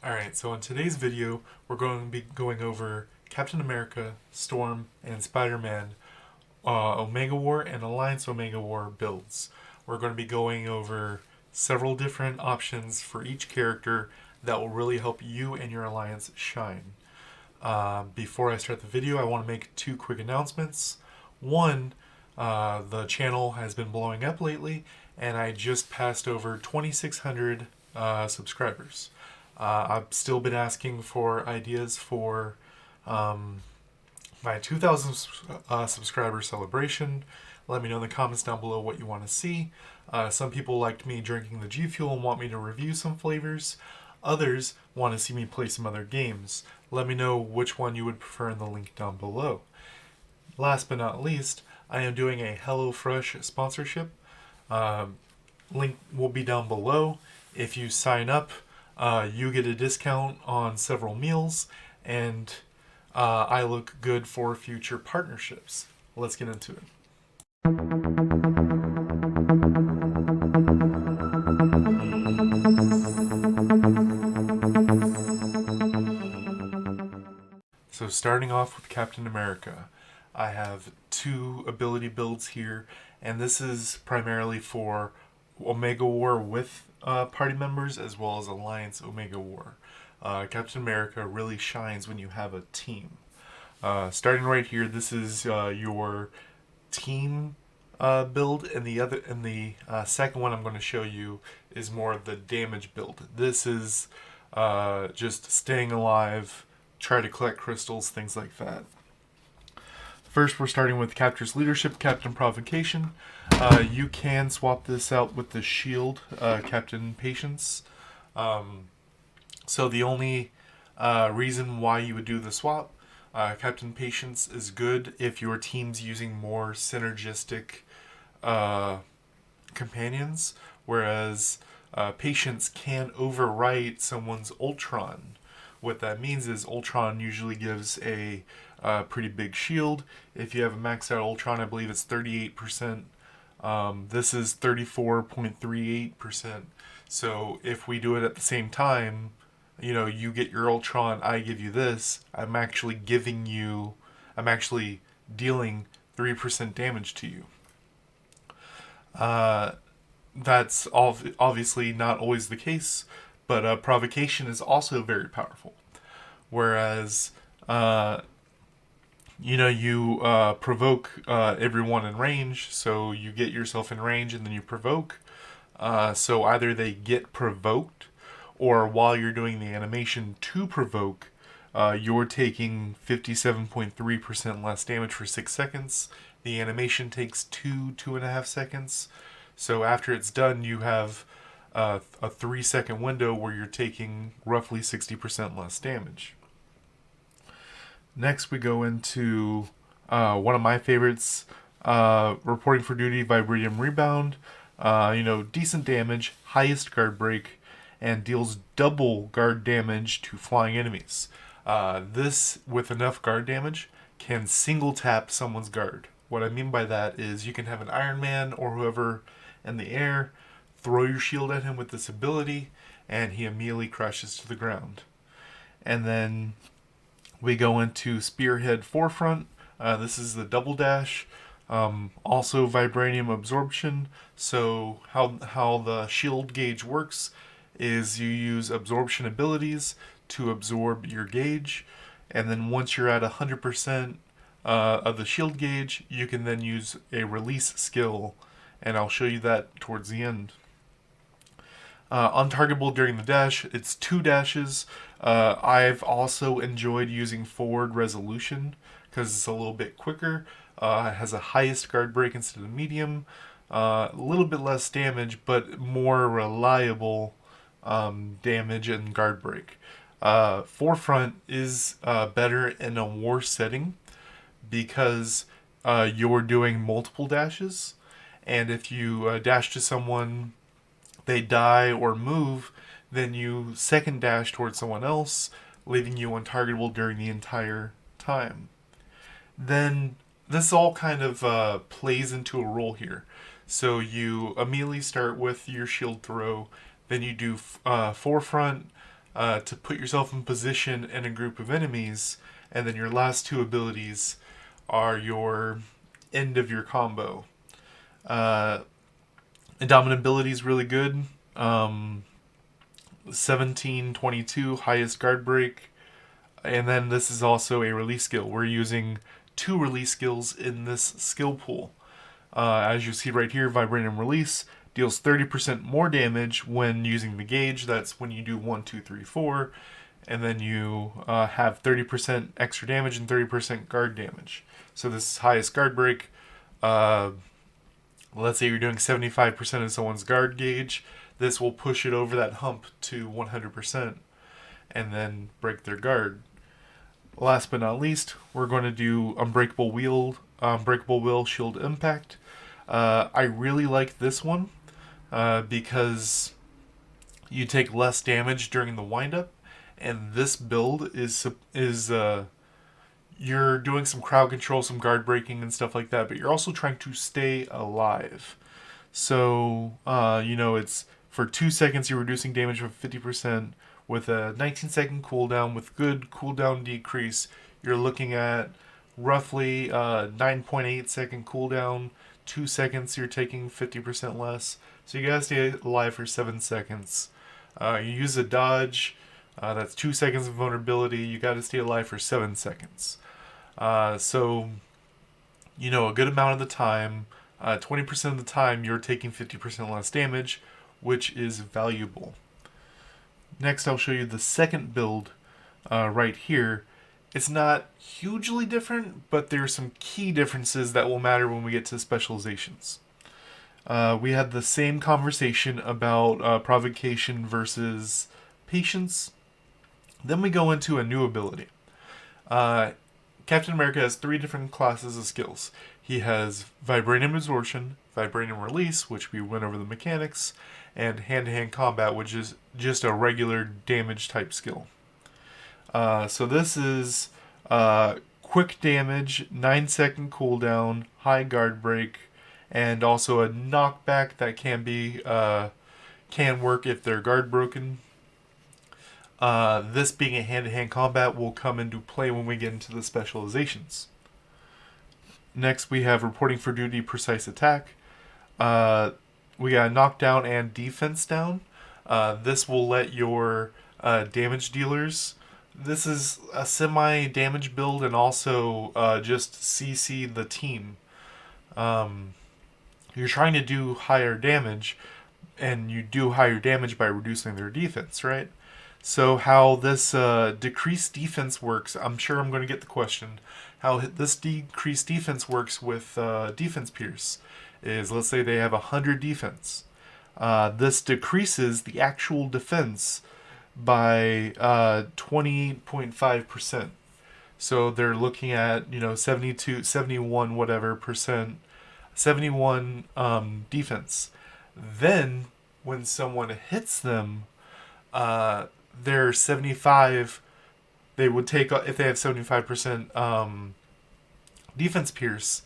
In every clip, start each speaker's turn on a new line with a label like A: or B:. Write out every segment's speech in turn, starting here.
A: Alright, so in today's video, we're going to be going over Captain America, Storm, and Spider-Man Omega War and Alliance Omega War builds. We're going to be going over several different options for each character that will really help you and your alliance shine. Before I start the video, I want to make two quick announcements. One, the channel has been blowing up lately, and I just passed over 2,600 subscribers. I've still been asking for ideas for my 2,000 subscriber celebration. Let me know in the comments down below what you want to see. Some people liked me drinking the G Fuel and want me to review some flavors. Others want to see me play some other games. Let me know which one you would prefer in the link down below. Last but not least, I am doing a HelloFresh sponsorship. Link will be down below. If you sign up, you get a discount on several meals, and I look good for future partnerships. Let's get into it. So starting off with Captain America, I have two ability builds here, and this is primarily for Omega War with party members as well as Alliance Omega War. Captain America really shines when you have a team. Starting right here, this is your team build, and the second one I'm going to show you is more of the damage build. This is just staying alive, try to collect crystals, things like that. First, we're starting with Captor's Leadership, Captain Provocation. You can swap this out with the Shield, Captain Patience. So the only reason why you would do the swap, Captain Patience is good if your team's using more synergistic companions, whereas Patience can overwrite someone's Ultron. What that means is Ultron usually gives a pretty big shield. If you have a maxed out Ultron, I believe it's 38%. This is 34.38%. So if we do it at the same time, you get your Ultron, I give you this. I'm actually dealing 3% damage to you. That's obviously not always the case, but provocation is also very powerful. Whereas, you provoke everyone in range, so you get yourself in range and then you provoke. So either they get provoked, or while you're doing the animation to provoke, you're taking 57.3% less damage for 6 seconds. The animation takes 2.5 seconds. So after it's done, you have a 3-second window where you're taking roughly 60% less damage. Next, we go into one of my favorites, Reporting for Duty, Vibranium Rebound. Decent damage, highest guard break, and deals double guard damage to flying enemies. This, with enough guard damage, can single tap someone's guard. What I mean by that is you can have an Iron Man or whoever in the air, throw your shield at him with this ability, and he immediately crashes to the ground. And then we go into Spearhead Forefront. This is the double dash. Also vibranium absorption. So how the shield gauge works is you use absorption abilities to absorb your gauge, and then once you're at 100% of the shield gauge, you can then use a release skill, and I'll show you that towards the end. Untargetable during the dash, it's 2 dashes. I've also enjoyed using forward resolution because it's a little bit quicker. It has a highest guard break instead of medium. A little bit less damage, but more reliable damage and guard break. Forefront is better in a war setting because you're doing multiple dashes, and if you dash to someone, they die or move, then you second dash towards someone else, leaving you untargetable during the entire time. Then this all kind of plays into a role here. So you immediately start with your shield throw, then you do forefront, to put yourself in position in a group of enemies, and then your last two abilities are your end of your combo. Indomitability is really good. 1722 highest guard break, and then this is also a release skill. We're using two release skills in this skill pool. As you see right here, Vibranium Release deals 30% more damage when using the gauge. That's when you do 1, 2, 3, 4, and then you have 30% extra damage and 30% guard damage. So this is highest guard break. Let's say you're doing 75% of someone's guard gauge. This will push it over that hump to 100% and then break their guard. Last but not least, we're going to do Unbreakable Will Shield Impact. I really like this one because you take less damage during the windup, and this build is you're doing some crowd control, some guard breaking and stuff like that, but you're also trying to stay alive. So it's for 2 seconds you're reducing damage by 50%. With a 19-second cooldown, with good cooldown decrease, you're looking at roughly 9.8-second cooldown. 2 seconds, you're taking 50% less. So you gotta stay alive for 7 seconds. You use a dodge, that's 2 seconds of vulnerability. You gotta stay alive for 7 seconds. So, a good amount of the time, 20% of the time, you're taking 50% less damage, which is valuable. Next, I'll show you the second build right here. It's not hugely different, but there are some key differences that will matter when we get to specializations. We had the same conversation about provocation versus patience. Then we go into a new ability. Captain America has 3 different classes of skills. He has Vibranium Absorption, Vibranium Release, which we went over the mechanics, and hand-to-hand combat, which is just a regular damage type skill. So this is quick damage, 9-second cooldown, high guard break, and also a knockback that can work if their guard broken. This being a hand-to-hand combat will come into play when we get into the specializations. Next, we have Reporting for Duty, Precise Attack. We got knockdown and defense down. This will let your damage dealers. This is a semi-damage build and also just CC the team. You're trying to do higher damage, and you do higher damage by reducing their defense, right? So how this decreased defense works, I'm sure I'm going to get the question. How this decreased defense works with defense pierce is, let's say they have 100 defense. This decreases the actual defense by 20.5%. So they're looking at 72, 71 whatever percent, 71 defense. Then when someone hits them, they're 75. They would take, if they have 75% defense pierce,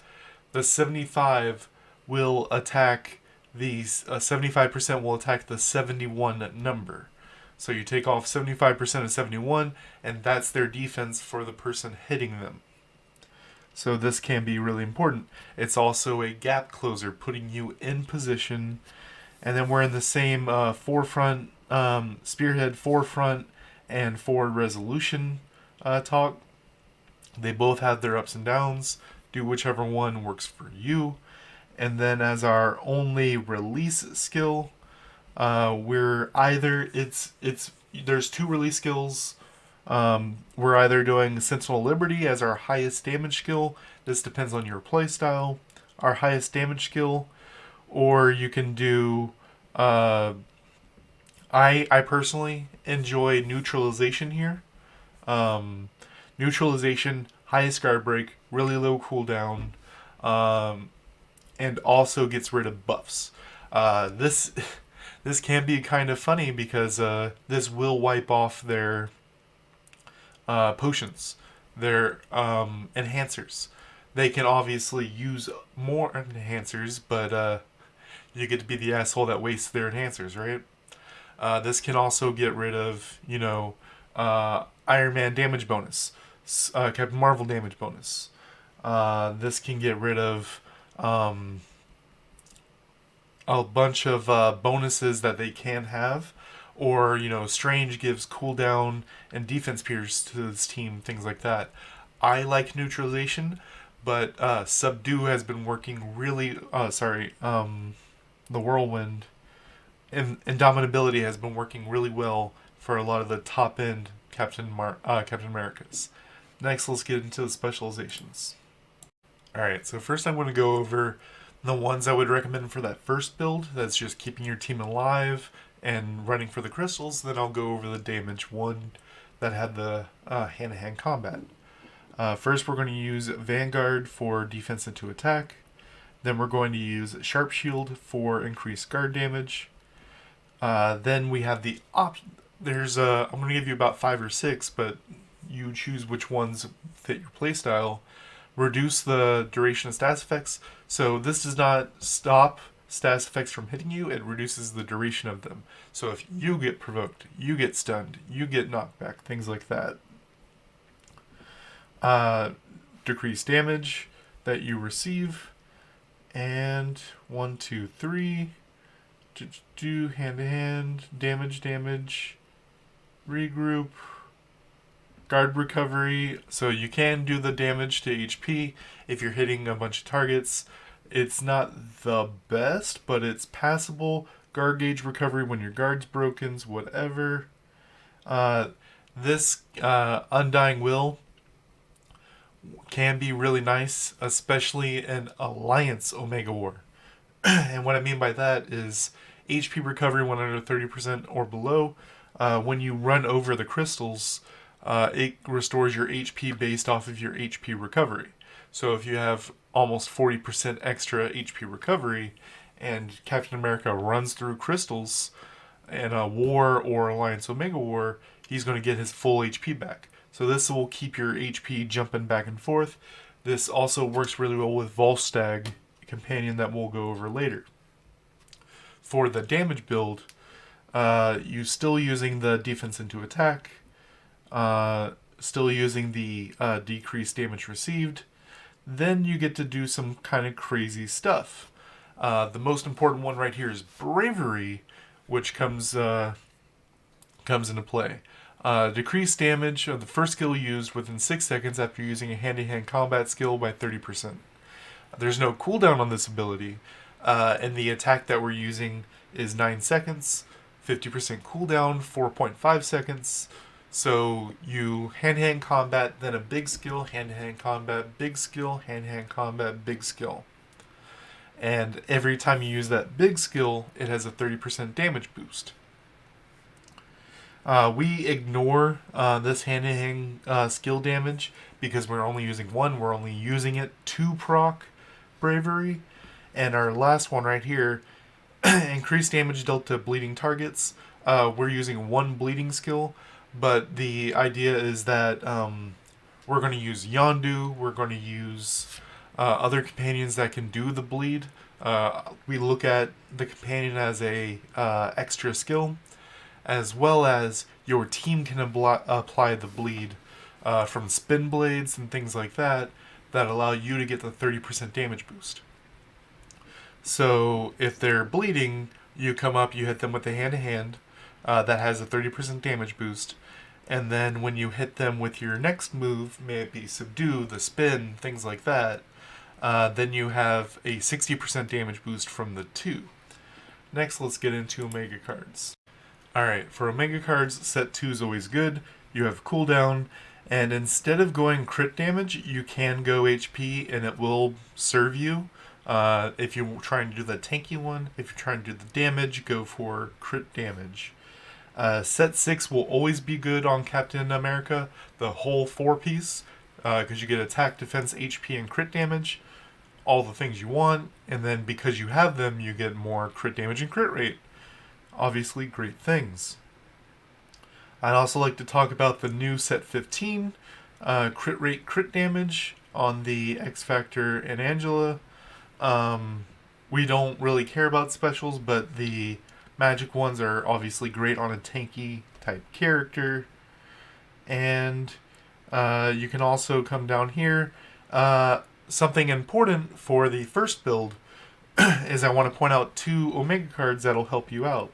A: the 75 will attack these 75% will attack the 71 number. So you take off 75% of 71, and that's their defense for the person hitting them. So this can be really important. It's also a gap closer, putting you in position. And then we're in the same forefront, spearhead, forefront, and forward resolution talk. They both have their ups and downs. Do whichever one works for you. And then as our only release skill, we're either there's 2 release skills. We're either doing Sentinel Liberty as our highest damage skill. This depends on your playstyle. Our highest damage skill, or you can do. I personally enjoy neutralization here. Neutralization, highest guard break, really low cooldown, and also gets rid of buffs. This can be kind of funny because this will wipe off their potions, their enhancers. They can obviously use more enhancers, but you get to be the asshole that wastes their enhancers, right? This can also get rid of, Iron Man damage bonus, Captain Marvel damage bonus. This can get rid of a bunch of bonuses that they can have. Or, Strange gives cooldown and defense peers to this team, things like that. I like neutralization, but Subdue has been working really. The Whirlwind and Indomitability has been working really well for a lot of the top end Captain Americas. Next, let's get into the specializations. Alright, so first I'm going to go over the ones I would recommend for that first build. That's just keeping your team alive and running for the crystals. Then I'll go over the damage one that had the hand-to-hand combat. First, we're going to use Vanguard for defense into attack. Then we're going to use Sharp Shield for increased guard damage. Then we have the I'm going to give you about 5 or 6, but you choose which ones fit your playstyle. Reduce the duration of status effects. So this does not stop status effects from hitting you, it reduces the duration of them. So if you get provoked, you get stunned, you get knocked back, things like that. Decrease damage that you receive. And 1, 2, 3. Do hand-to-hand, damage, regroup, guard recovery. So you can do the damage to HP if you're hitting a bunch of targets. It's not the best, but it's passable. Guard gauge recovery when your guard's broken, whatever. This Undying Will can be really nice, especially in Alliance Omega War. And what I mean by that is HP recovery when under 30% or below. When you run over the crystals, it restores your HP based off of your HP recovery. So if you have almost 40% extra HP recovery and Captain America runs through crystals in a war or Alliance Omega War, he's going to get his full HP back. So this will keep your HP jumping back and forth. This also works really well with Volstagg, a companion that we'll go over later. For the damage build, you're still using the defense into attack, still using the decreased damage received. Then you get to do some kind of crazy stuff. The most important one right here is bravery, which comes into play. Decrease damage of the first skill used within 6 seconds after using a hand-to-hand combat skill by 30%. There's no cooldown on this ability, and the attack that we're using is 9 seconds, 50% cooldown, 4.5 seconds. So you hand-to-hand combat, then a big skill, hand-to-hand combat, big skill, hand-to-hand combat, big skill. And every time you use that big skill, it has a 30% damage boost. We ignore this hand-to-hand skill damage because we're only using one. We're only using it to proc bravery. And our last one right here, increased damage dealt to bleeding targets. We're using one bleeding skill, but the idea is that we're going to use Yondu. We're going to use other companions that can do the bleed. We look at the companion as a extra skill, as well as your team can apply the bleed from spin blades and things like that allow you to get the 30% damage boost. So if they're bleeding, you come up, you hit them with the hand-to-hand that has a 30% damage boost, and then when you hit them with your next move, may it be subdue, the spin, things like that, then you have a 60% damage boost from the 2. Next, let's get into Omega cards. Alright, for Omega cards, set 2 is always good. You have cooldown, and instead of going crit damage, you can go HP and it will serve you. If you're trying to do the tanky one, if you're trying to do the damage, go for crit damage. Set 6 will always be good on Captain America, the whole 4-piece, because you get attack, defense, HP, and crit damage, all the things you want, and then because you have them, you get more crit damage and crit rate. Obviously, great things. I'd also like to talk about the new set 15, crit rate, crit damage on the X Factor and Angela. We don't really care about specials, but the Magic ones are obviously great on a tanky type character. And you can also come down here. Something important for the first build is I want to point out 2 Omega cards that'll help you out.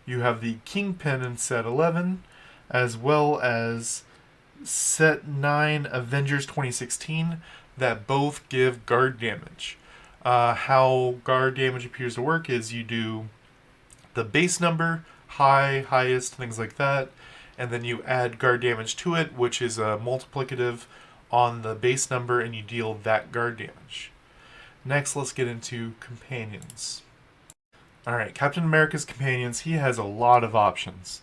A: You have the Kingpin in set 11, as well as set 9 Avengers 2016 that both give guard damage. How guard damage appears to work is you do the base number, high, highest, things like that, and then you add guard damage to it, which is a multiplicative on the base number, and you deal that guard damage. Next, let's get into companions. Alright, Captain America's companions, he has a lot of options.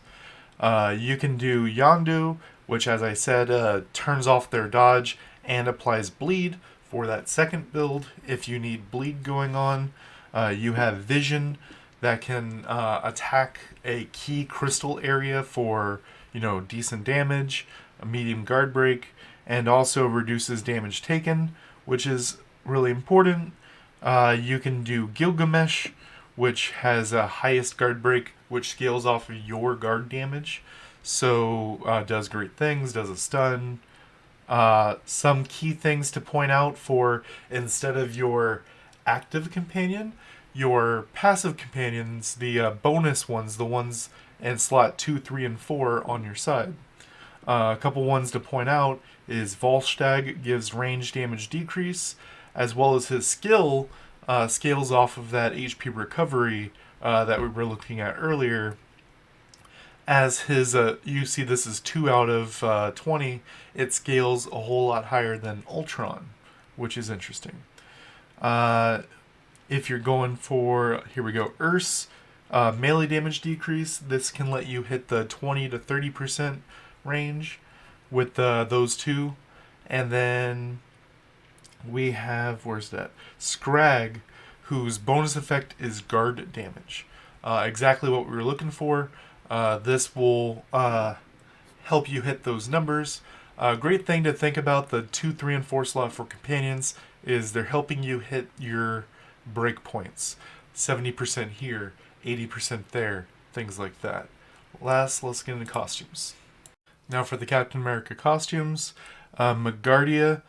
A: You can do Yondu, which, as I said, turns off their dodge and applies bleed for that second build if you need bleed going on. You have Vision that can attack a key crystal area for, decent damage, a medium guard break, and also reduces damage taken, which is really important. You can do Gilgamesh, which has a highest guard break, which scales off of your guard damage. So does great things, does a stun. Some key things to point out for instead of your active companion, your passive companions, the bonus ones, the ones in slot 2, 3, and 4 on your side. A couple ones to point out is Volstagg gives range damage decrease, as well as his skill scales off of that HP recovery that we were looking at earlier. As his, you see this is 2 out of 20, it scales a whole lot higher than Ultron, which is interesting. If you're going for, here we go, Urs, melee damage decrease, this can let you hit the 20 to 30% range with those two. And then we have, where's that? Scrag, whose bonus effect is guard damage. Exactly what we were looking for. This will help you hit those numbers. Great thing to think about the 2, 3, and 4 slot for companions is they're helping you hit your breakpoints. 70% here, 80% there, things like that. Last, let's get into costumes. Now for the Captain America costumes, Magardia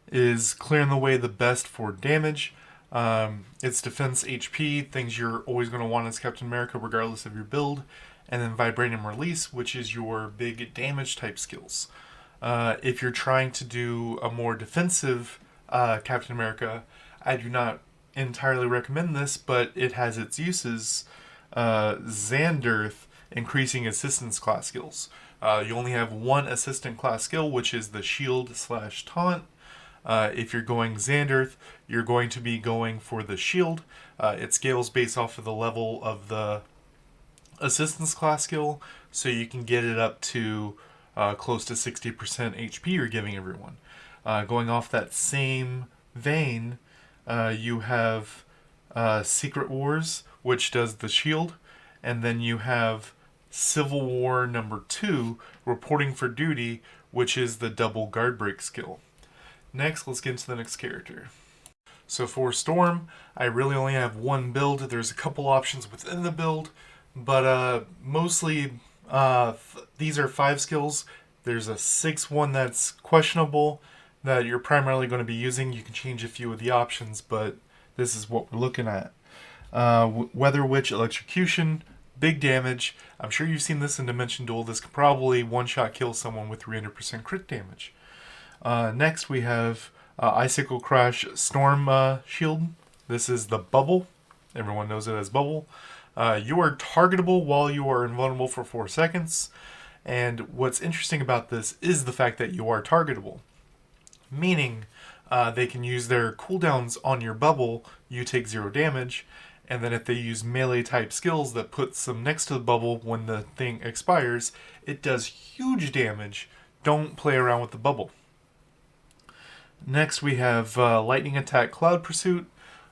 A: is clearing the way the best for damage. It's defense HP, things you're always going to want as Captain America regardless of your build. And then Vibranium Release, which is your big damage type skills. If you're trying to do a more defensive Captain America, I do not entirely recommend this, but it has its uses. Xanderth, increasing assistance class skills. You only have one assistant class skill, which is the shield/taunt. If you're going Xanderth, you're going to be going for the shield. It scales based off of the level of the assistance class skill, so you can get it up to close to 60% HP you're giving everyone. Going off that same vein, you have Secret Wars, which does the shield, and then you have Civil War number 2, Reporting for Duty, which is the double guard break skill. Next, let's get into the next character. So for Storm, I really only have one build. There's a couple options within the build, but mostly these are 5 skills. There's a 6th one that's questionable that you're primarily going to be using. You can change a few of the options, but this is what we're looking at. Weather Witch Electrocution, big damage. I'm sure you've seen this in Dimension Duel. This could probably one-shot kill someone with 300% crit damage. Next we have Icicle Crash Storm Shield. This is the bubble. Everyone knows it as bubble. You are targetable while you are invulnerable for 4 seconds. And what's interesting about this is the fact that you are targetable. Meaning they can use their cooldowns on your bubble, you take 0 damage. And then if they use melee type skills that puts them next to the bubble when the thing expires, it does huge damage. Don't play around with the bubble. Next we have Lightning Attack Cloud Pursuit.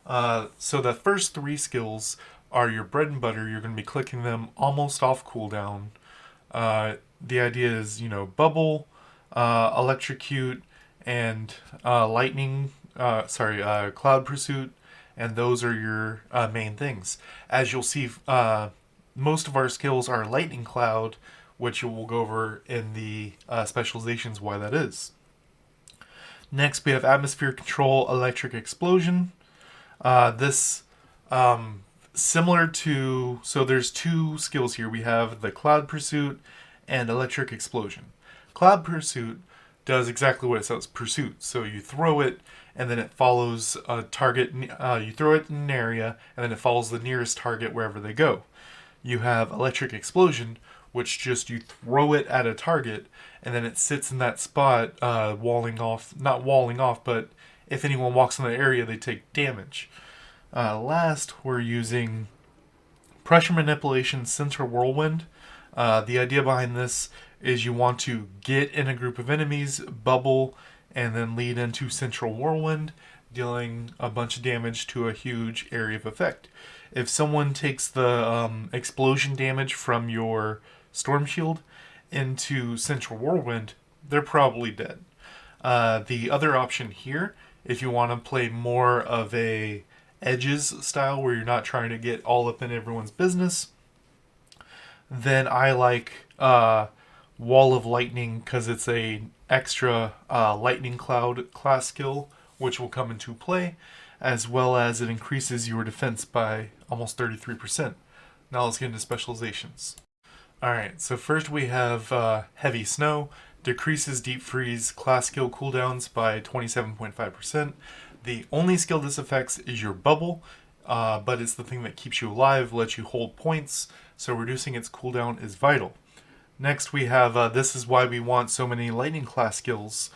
A: So the first 3 skills are your bread and butter. You're going to be clicking them almost off cooldown. The idea is, bubble, electrocute, and cloud pursuit, and those are your main things. As you'll see most of our skills are lightning cloud, which we'll go over in the specializations why that is. Next, we have atmosphere control, electric explosion. This similar to, so there's two skills here. We have the cloud pursuit and electric explosion. Cloud pursuit does exactly what it says, pursuit. So you throw it and then it follows a target. You throw it in an area and then it follows the nearest target wherever they go. You have electric explosion, which just you throw it at a target and then it sits in that spot, walling off, not walling off, but if anyone walks in the area, they take damage. Last, we're using pressure manipulation, central whirlwind. The idea behind this is you want to get in a group of enemies, bubble, and then lead into central whirlwind, dealing a bunch of damage to a huge area of effect. If someone takes the explosion damage from your storm shield into central whirlwind, they're probably dead. The other option here, if you want to play more of a edges style where you're not trying to get all up in everyone's business, then I like Wall of Lightning because it's a extra lightning cloud class skill which will come into play, as well as it increases your defense by almost 33%. Now let's get into specializations. Alright, so first we have Heavy Snow. Decreases deep freeze class skill cooldowns by 27.5%. The only skill this affects is your bubble, but it's the thing that keeps you alive, lets you hold points, so reducing its cooldown is vital. Next we have, this is why we want so many lightning class skills.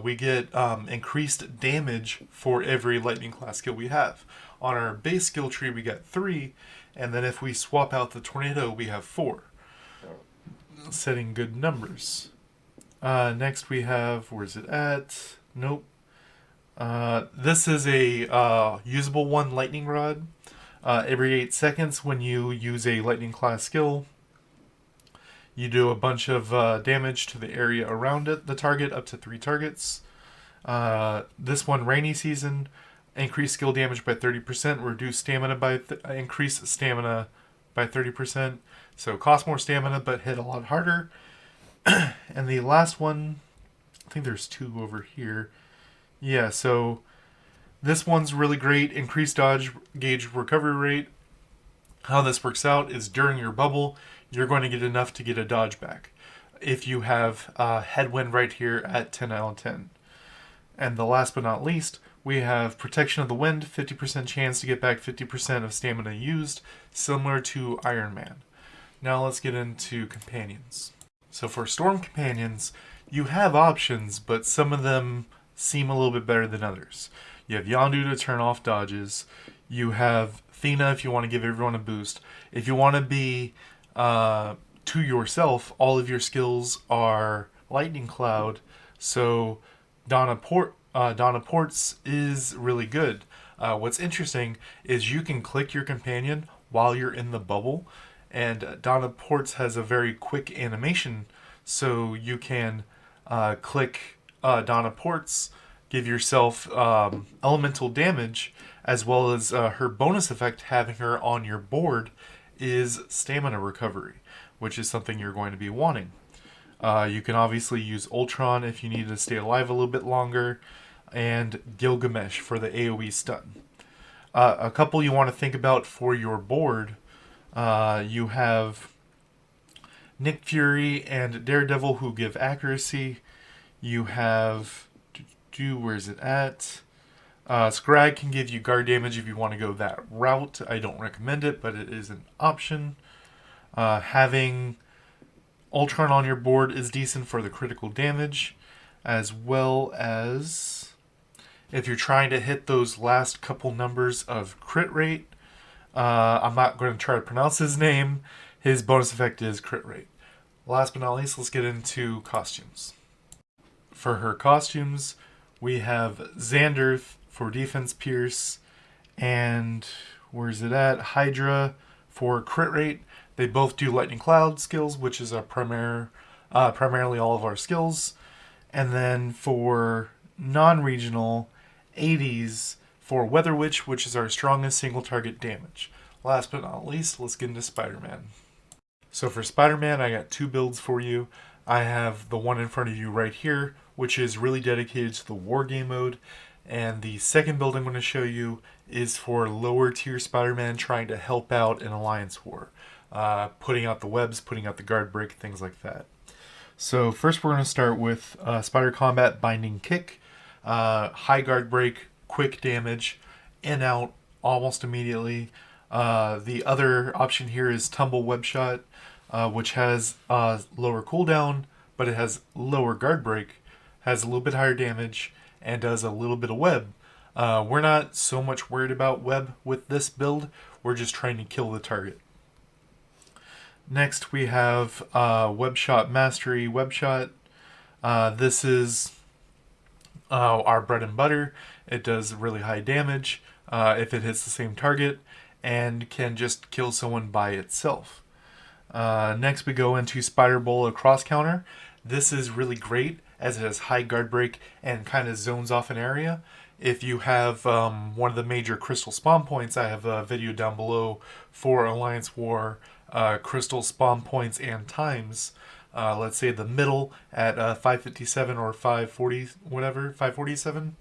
A: We get increased damage for every lightning class skill we have. On our base skill tree we get 3, and then if we swap out the tornado we have 4. Setting good numbers. Next we have, where's it at? Nope. This is a usable one, lightning rod. Every 8 seconds when you use a lightning class skill, you do a bunch of damage to the area around it, the target, up to 3 targets. This one, rainy season, increase skill damage by 30%, reduce stamina by increase stamina by 30%. So cost more stamina but hit a lot harder. And the last one, I think there's 2 over here. Yeah, so this one's really great. Increased dodge gauge recovery rate. How this works out is during your bubble, you're going to get enough to get a dodge back. If you have headwind right here at 10 out of 10. And the last but not least, we have protection of the wind, 50% chance to get back 50% of stamina used, similar to Iron Man. Now let's get into companions. So for Storm companions, you have options, but some of them seem a little bit better than others. You have Yondu to turn off dodges. You have Thena if you want to give everyone a boost. If you want to be to yourself, all of your skills are Lightning Cloud. So Donna Ports is really good. What's interesting is you can click your companion while you're in the bubble, and Donna Ports has a very quick animation, so you can click Donna Ports, give yourself elemental damage, as well as her bonus effect, having her on your board, is stamina recovery, which is something you're going to be wanting. You can obviously use Ultron if you need to stay alive a little bit longer, and Gilgamesh for the AoE stun. A couple you want to think about for your board, you have Nick Fury and Daredevil who give accuracy. You have, where's it at? Scrag can give you guard damage if you want to go that route. I don't recommend it, but it is an option. Having Ultron on your board is decent for the critical damage, as well as if you're trying to hit those last couple numbers of crit rate. I'm not going to try to pronounce his name. His bonus effect is crit rate. Last but not least, let's get into costumes. For her costumes, we have Xander for defense pierce, and where's it at? Hydra for crit rate. They both do lightning cloud skills, which is primarily all of our skills. And then for non-regional, 80s for Weather Witch, which is our strongest single target damage. Last but not least, let's get into Spider-Man. So for Spider-Man, I got two builds for you. I have the one in front of you right here, which is really dedicated to the War Game mode. And the second build I'm going to show you is for lower tier Spider-Man trying to help out in Alliance War. Putting out the webs, putting out the guard break, things like that. So first we're going to start with Spider Combat Binding Kick. High guard break, quick damage, in out almost immediately. The other option here is Tumble Web Shot, which has lower cooldown, but it has lower guard break, has a little bit higher damage, and does a little bit of web. We're not so much worried about web with this build. We're just trying to kill the target. Next we have Web Shot Mastery Web Shot. This is our bread and butter. It does really high damage if it hits the same target and can just kill someone by itself. Next we go into Spider Bola Cross Counter. This is really great as it has high guard break and kind of zones off an area. If you have one of the major crystal spawn points, I have a video down below for Alliance War crystal spawn points and times. Let's say the middle at 557 or 540, whatever, 547.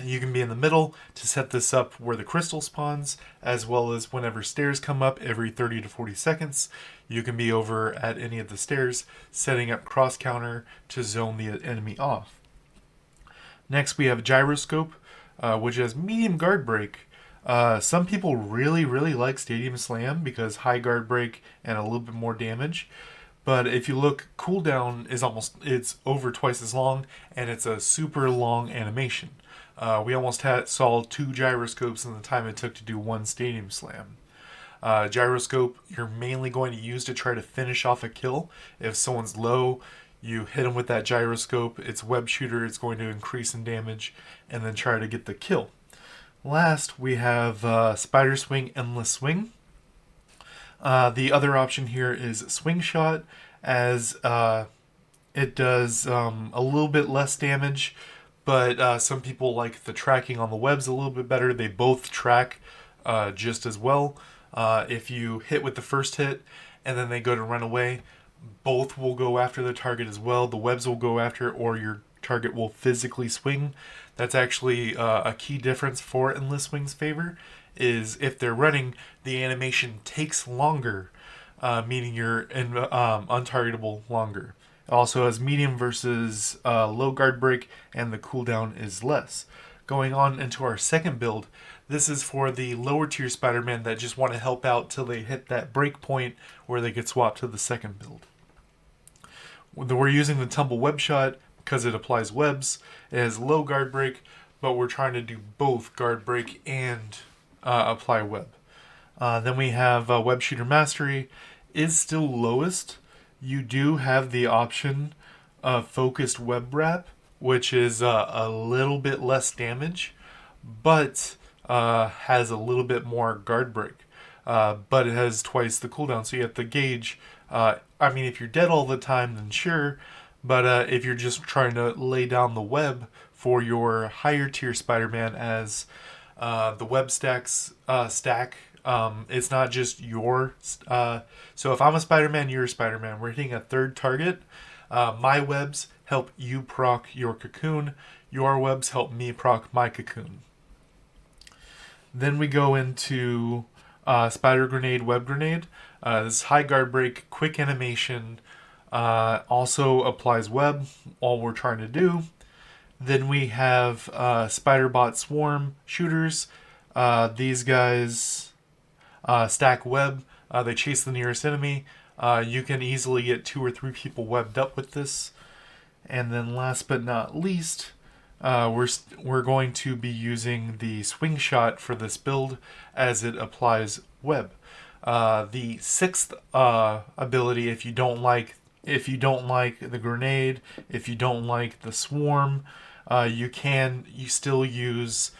A: You can be in the middle to set this up where the crystal spawns, as well as whenever stairs come up every 30 to 40 seconds, you can be over at any of the stairs, setting up cross counter to zone the enemy off. Next we have Gyroscope, which has medium guard break. Some people really like Stadium Slam because high guard break and a little bit more damage. But if you look, cooldown is it's over twice as long, and it's a super long animation. We almost saw 2 gyroscopes in the time it took to do 1 Stadium Slam. Gyroscope you're mainly going to use to try to finish off a kill. If someone's low, you hit them with that gyroscope. It's web shooter, it's going to increase in damage, and then try to get the kill. Last, we have Spider Swing Endless Swing. The other option here is Swing Shot, as it does a little bit less damage, but some people like the tracking on the webs a little bit better. They both track just as well. If you hit with the first hit and then they go to run away, both will go after the target as well. The webs will go after, or your target will physically swing. That's actually a key difference for Endless Swing's favor, is if they're running, the animation takes longer, meaning you're untargetable longer. It also has medium versus low guard break, and the cooldown is less. Going on into our second build, this is for the lower tier Spider-Man that just want to help out till they hit that break point where they get swapped to the second build. We're using the Tumble Web Shot because it applies webs. It has low guard break, but we're trying to do both guard break and apply web. Then we have Web Shooter Mastery is still lowest. You do have the option of Focused Web Wrap, which is a little bit less damage, but has a little bit more guard break. But it has twice the cooldown, so you have to gauge. I mean, if you're dead all the time, then sure. But if you're just trying to lay down the web for your higher tier Spider-Man, as the web stacks stack, it's not just your. So if I'm a Spider-Man, you're a Spider-Man. We're hitting a third target. My webs help you proc your cocoon. Your webs help me proc my cocoon. Then we go into Spider Grenade, Web Grenade. This is high guard break, quick animation, also applies web, all we're trying to do. Then we have Spider-Bot Swarm shooters. These guys stack web. They chase the nearest enemy. You can easily get 2 or 3 people webbed up with this. And then last but not least, we're going to be using the Swing Shot for this build as it applies web. The 6th ability, if you don't like the grenade, if you don't like the swarm, you still use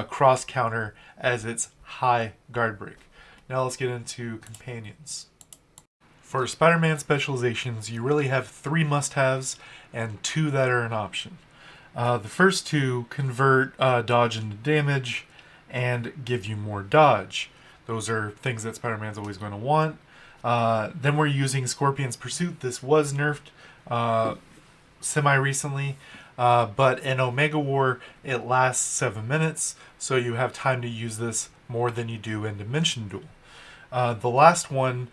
A: cross counter as its high guard break. Now let's get into companions. For Spider-Man specializations, you really have 3 must-haves and 2 that are an option. The first 2 convert dodge into damage and give you more dodge. Those are things that Spider-Man's always going to want. Then we're using Scorpion's Pursuit. This was nerfed semi-recently. But in Omega War, it lasts 7 minutes, so you have time to use this more than you do in Dimension Duel. The last one,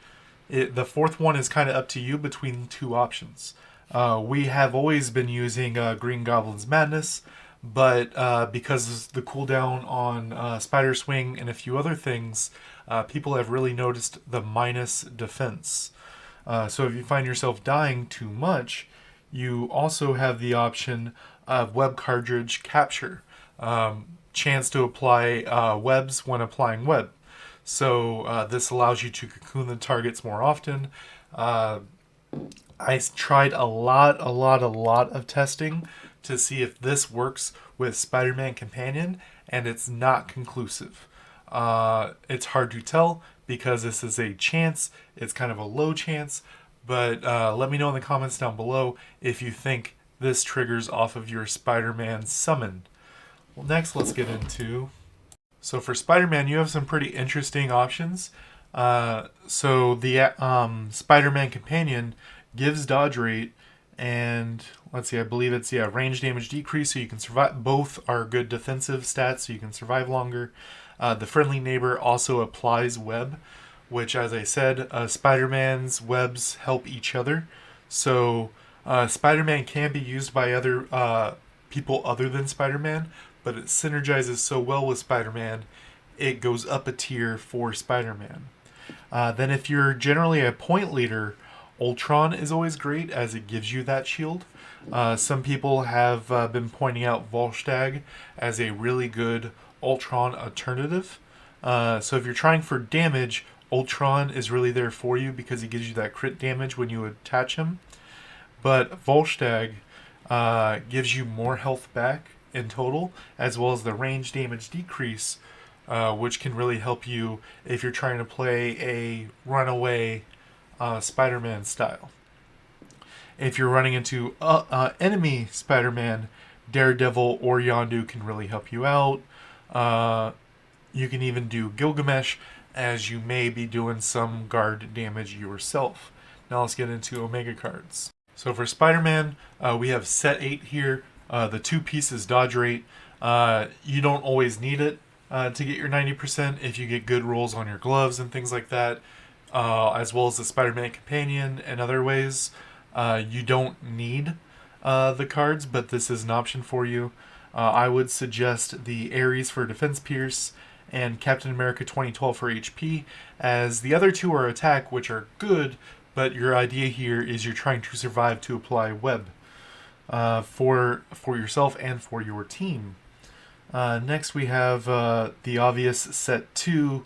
A: the fourth one is kind of up to you between two options. We have always been using Green Goblin's Madness, but because the cooldown on Spider Swing and a few other things, people have really noticed the minus defense. So if you find yourself dying too much, you also have the option of Web Cartridge Capture. Chance to apply webs when applying web. So this allows you to cocoon the targets more often. I tried a lot of testing to see if this works with Spider-Man Companion, and it's not conclusive. It's hard to tell because this is a chance. It's kind of a low chance, but let me know in the comments down below if you think this triggers off of your Spider-Man summon. Well, next let's get into... So for Spider-Man, you have some pretty interesting options. So the Spider-Man Companion gives dodge rate and, let's see, I believe it's, range damage decrease, so you can survive. Both are good defensive stats, so you can survive longer. The Friendly Neighbor also applies web, which, as I said, Spider-Man's webs help each other. So Spider-Man can be used by other people other than Spider-Man, but it synergizes so well with Spider-Man, it goes up a tier for Spider-Man. Then if you're generally a point leader, Ultron is always great as it gives you that shield. Some people have been pointing out Volstagg as a really good Ultron alternative. So if you're trying for damage, Ultron is really there for you because he gives you that crit damage when you attach him. But Volstagg gives you more health back in total, as well as the range damage decrease, which can really help you if you're trying to play a runaway Spider-Man style. If you're running into enemy Spider-Man, Daredevil or Yondu can really help you out. You can even do Gilgamesh, as you may be doing some guard damage yourself. Now let's get into Omega cards. So for Spider-Man, we have set 8 here. The 2 pieces dodge rate. You don't always need it to get your 90% if you get good rolls on your gloves and things like that, as well as the Spider-Man Companion and other ways. You don't need the cards, but this is an option for you. I would suggest the Ares for Defense Pierce and Captain America 2012 for HP, as the other two are attack, which are good, but your idea here is you're trying to survive to apply web for yourself and for your team. Next we have the obvious set 2,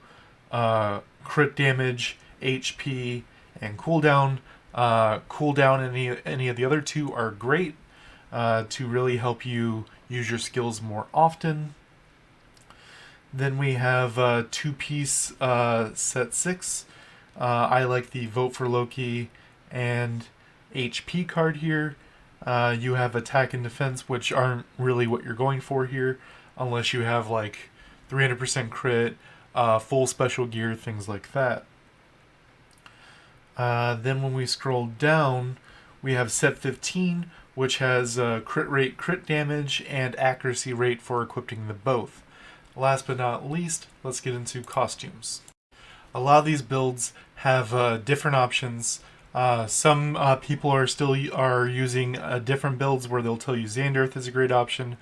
A: crit damage, HP, and cooldown. Any of the other two are great to really help you use your skills more often. Then we have 2-piece set 6. I like the Vote for Loki and HP card here. You have attack and defense, which aren't really what you're going for here, unless you have like 300% crit, full special gear, things like that. Then when we scroll down, we have set 15, which has crit rate, crit damage, and accuracy rate for equipping the both. Last but not least, let's get into costumes. A lot of these builds have different options. Some people are using different builds where they'll tell you Xanderth is a great option.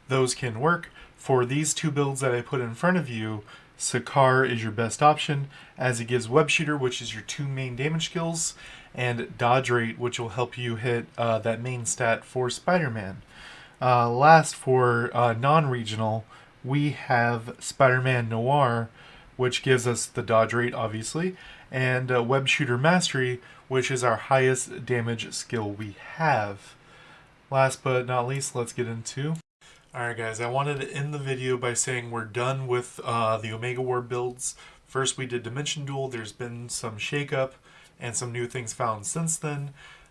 A: Those can work. For these 2 builds that I put in front of you, Sakaar is your best option, as it gives Web Shooter, which is your 2 main damage skills, and Dodge Rate, which will help you hit that main stat for Spider-Man. Last, for non-regional, we have Spider-Man Noir, which gives us the Dodge Rate, obviously, and Web Shooter Mastery, which is our highest damage skill we have. Last but not least, let's get into... Alright guys, I wanted to end the video by saying we're done with the Omega War builds. First we did Dimension Duel, there's been some shakeup and some new things found since then.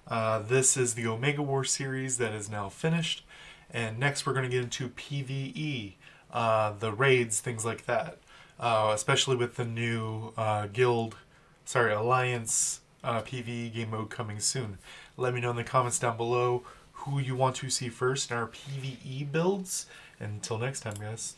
A: This is the Omega War series that is now finished. And next we're going to get into PvE, the raids, things like that. especially with the new Alliance PvE game mode coming soon. Let me know in the comments down below who you want to see first in our PvE builds. Until next time, guys.